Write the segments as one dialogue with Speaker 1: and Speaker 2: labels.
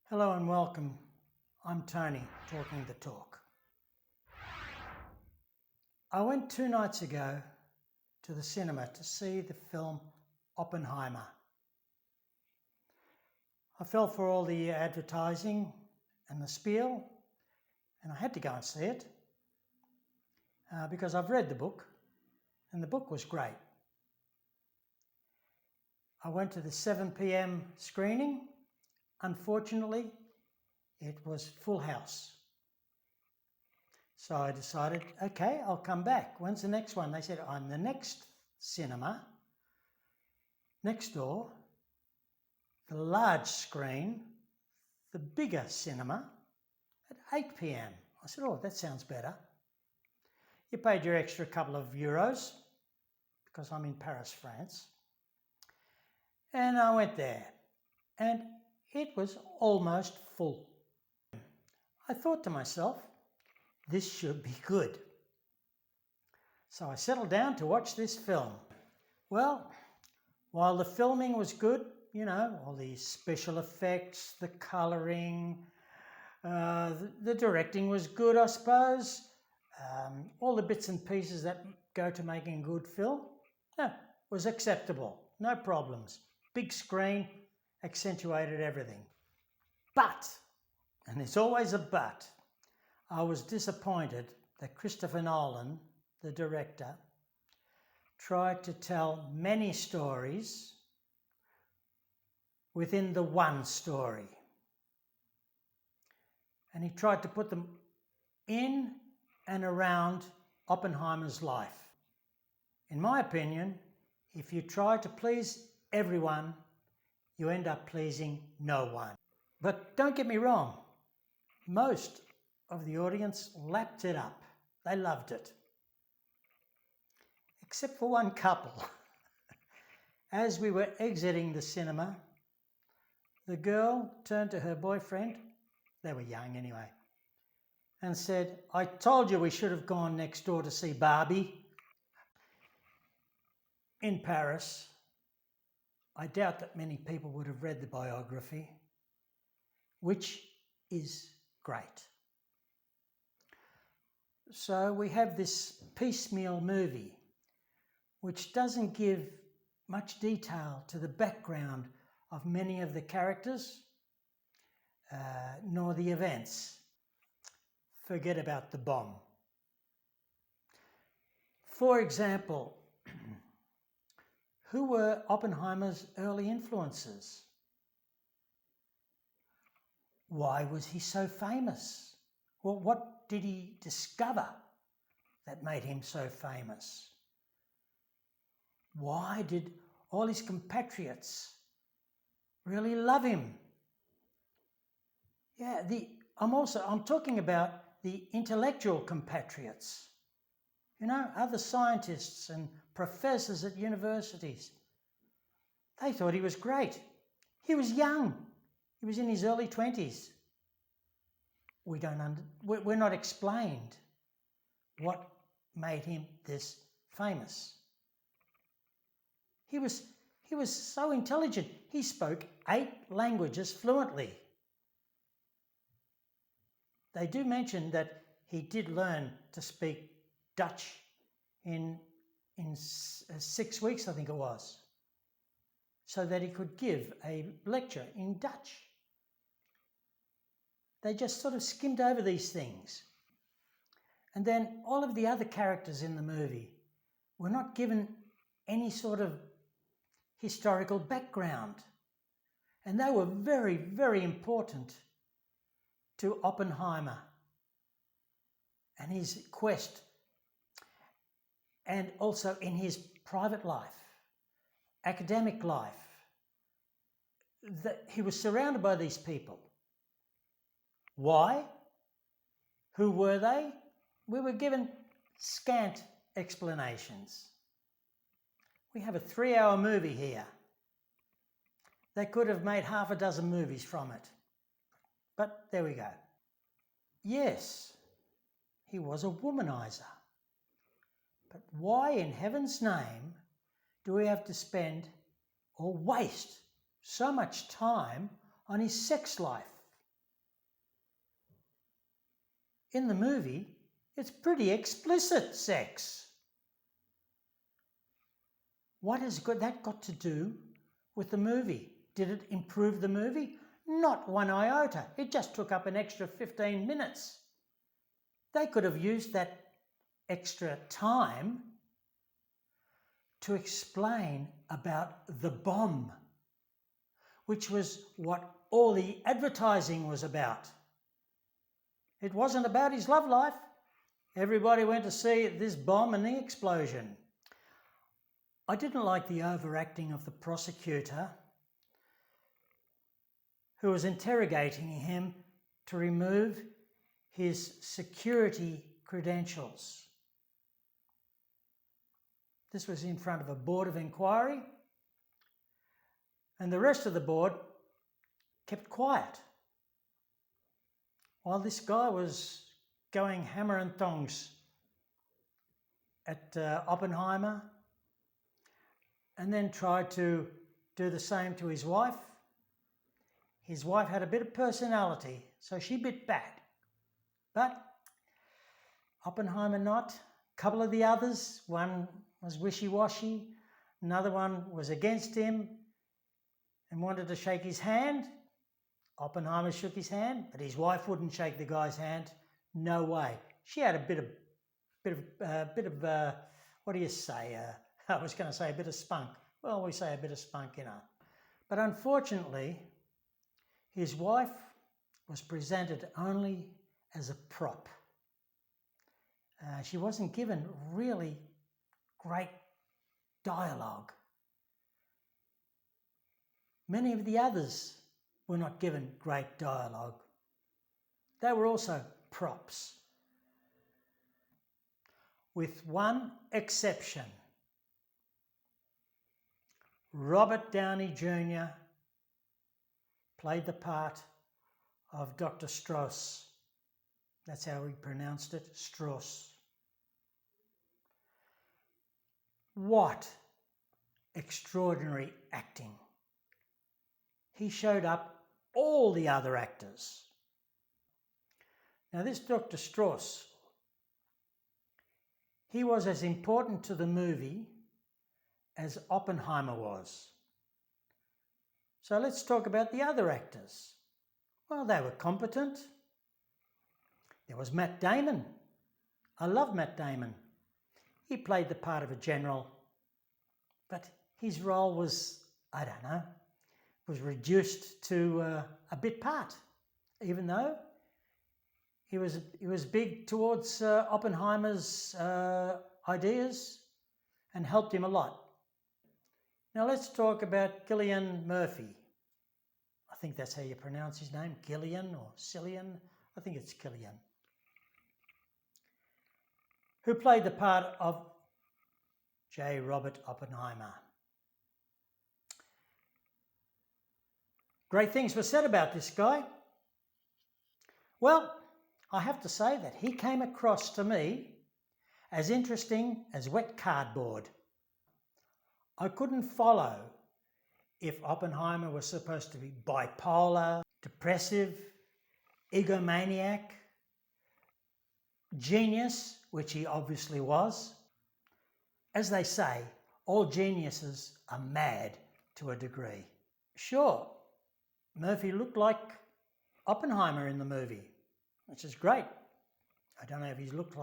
Speaker 1: Hello and welcome. I'm Tony, talking the talk. I went 2 nights ago to the cinema to see the film Oppenheimer. I fell for all the advertising and the spiel, and I had to go and see it because I've read the book, and the book was great. I went to the 7 p.m. screening. Unfortunately, it was full house. So I decided, okay, I'll come back. When's the next one? They said, I'm the next cinema, next door, the large screen, the bigger cinema at 8 p.m. I said, oh, that sounds better. You paid your extra couple of euros because I'm in Paris, France. And I went there and it was almost full. I thought to myself, this should be good. So I settled down to watch this film. Well, while the filming was good, all the special effects, the colouring, the directing was good, I suppose. All the bits and pieces that go to making a good film, was acceptable, no problems. Big screen, accentuated everything. But, and there's always a but, I was disappointed that Christopher Nolan, the director, tried to tell many stories within the one story. And he tried to put them in and around Oppenheimer's life. In my opinion, if you try to please everyone, you end up pleasing no one. But don't get me wrong, most of the audience lapped it up. They loved it. Except for one couple. As we were exiting the cinema, the girl turned to her boyfriend, they were young anyway, and said, I told you we should have gone next door to see Barbie. In Paris, I doubt that many people would have read the biography, which is great. So we have this piecemeal movie which doesn't give much detail to the background of many of the characters, nor the events. Forget about the bomb. For example, who were Oppenheimer's early influences? Why was he so famous? Well, what did he discover that made him so famous? Why did all his compatriots really love him? Yeah, I'm talking about the intellectual compatriots. Other scientists and professors at universities. They thought he was great. He was young. He was in his early 20s. We're not explained what made him this famous. He was so intelligent. He spoke 8 languages fluently. They do mention that he did learn to speak Dutch in 6 weeks, I think it was, so that he could give a lecture in Dutch. They just sort of skimmed over these things. And then all of the other characters in the movie were not given any sort of historical background. And they were very, very important to Oppenheimer and his quest, and also in his private life, academic life. That he was surrounded by these people. Why? Who were they? We were given scant explanations. We have a 3-hour movie here. They could have made half a dozen movies from it. But there we go. Yes, he was a womanizer. But why in heaven's name do we have to spend or waste so much time on his sex life? In the movie, it's pretty explicit sex. What has that got to do with the movie? Did it improve the movie? Not one iota. It just took up an extra 15 minutes. They could have used that extra time to explain about the bomb, which was what all the advertising was about. It wasn't about his love life. Everybody went to see this bomb and the explosion. I didn't like the overacting of the prosecutor, who was interrogating him to remove his security credentials. This was in front of a board of inquiry, and the rest of the board kept quiet while this guy was going hammer and tongs at Oppenheimer, and then tried to do the same to his wife. His wife had a bit of personality, so she bit back. But Oppenheimer not. A couple of the others, one was wishy-washy, another one was against him and wanted to shake his hand. Oppenheimer shook his hand, but his wife wouldn't shake the guy's hand. No way. She had a bit of what do you say? I was going to say a bit of spunk. Well, we say a bit of spunk, you know. But unfortunately, his wife was presented only as a prop. She wasn't given really great dialogue. Many of the others were not given great dialogue. They were also props, with one exception. Robert Downey Jr. played the part of Dr. Strauss. That's how he pronounced it, Strauss. What extraordinary acting. He showed up all the other actors. Now this Dr. Strauss, he was as important to the movie as Oppenheimer was. So let's talk about the other actors. Well, they were competent. There was Matt Damon. I love Matt Damon. He played the part of a general, but his role was, I don't know, was reduced to a bit part, even though he was big towards Oppenheimer's ideas and helped him a lot. Now let's talk about Cillian Murphy. I think that's how you pronounce his name, Gillian or Cillian. I think it's Cillian. Who played the part of J. Robert Oppenheimer. Great things were said about this guy. Well, I have to say that he came across to me as interesting as wet cardboard. I couldn't follow if Oppenheimer was supposed to be bipolar, depressive, egomaniac, genius, which he obviously was. As they say, all geniuses are mad to a degree. Sure, Murphy looked like Oppenheimer in the movie, which is great. I don't know if he's looks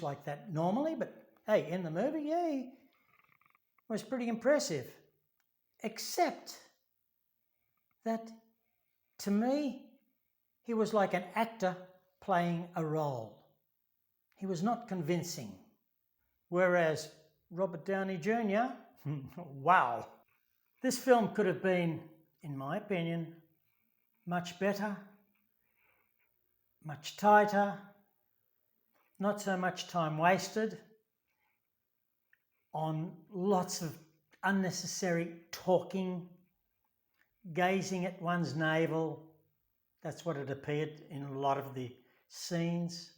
Speaker 1: like that normally, but hey, in the movie, yeah, he was pretty impressive. Except that, to me, he was like an actor playing a role. He was not convincing. Whereas Robert Downey Jr., wow. This film could have been, in my opinion, much better, much tighter, not so much time wasted on lots of unnecessary talking, gazing at one's navel. That's what it appeared in a lot of the scenes.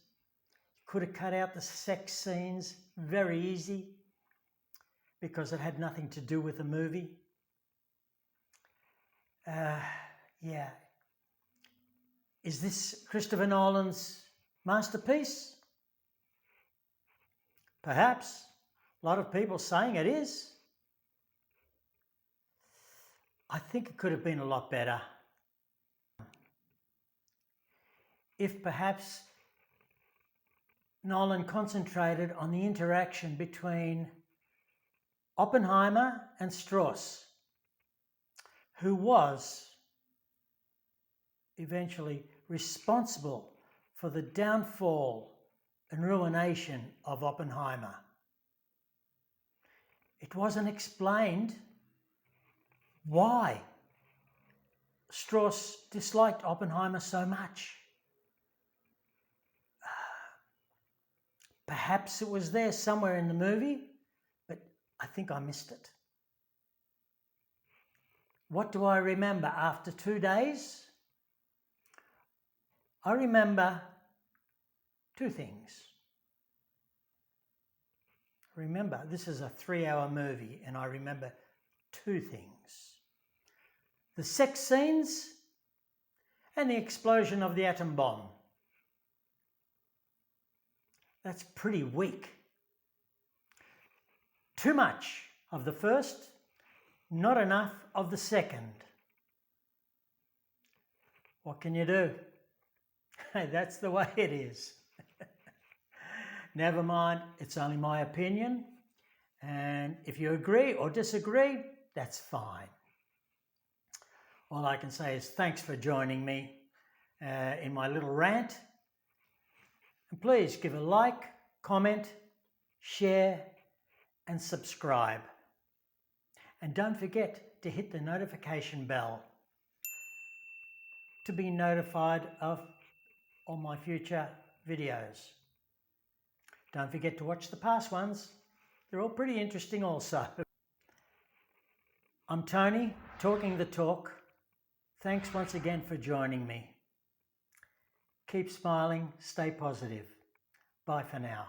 Speaker 1: Could have cut out the sex scenes, very easy, because it had nothing to do with the movie. Is this Christopher Nolan's masterpiece? Perhaps. A lot of people saying it is. I think it could have been a lot better. If perhaps Nolan concentrated on the interaction between Oppenheimer and Strauss, who was eventually responsible for the downfall and ruination of Oppenheimer. It wasn't explained why Strauss disliked Oppenheimer so much. Perhaps it was there somewhere in the movie, but I think I missed it. What do I remember after 2 days? I remember 2 things. Remember, this is a 3-hour movie, and I remember 2 things. The sex scenes and the explosion of the atom bomb. That's pretty weak. Too much of the first, not enough of the second. What can you do? That's the way it is. Never mind, it's only my opinion. And if you agree or disagree, that's fine. All I can say is thanks for joining me in my little rant. And please give a like, comment, share, and subscribe. And don't forget to hit the notification bell to be notified of all my future videos. Don't forget to watch the past ones. They're all pretty interesting also. I'm Tony, talking the talk. Thanks once again for joining me. Keep smiling, stay positive. Bye for now.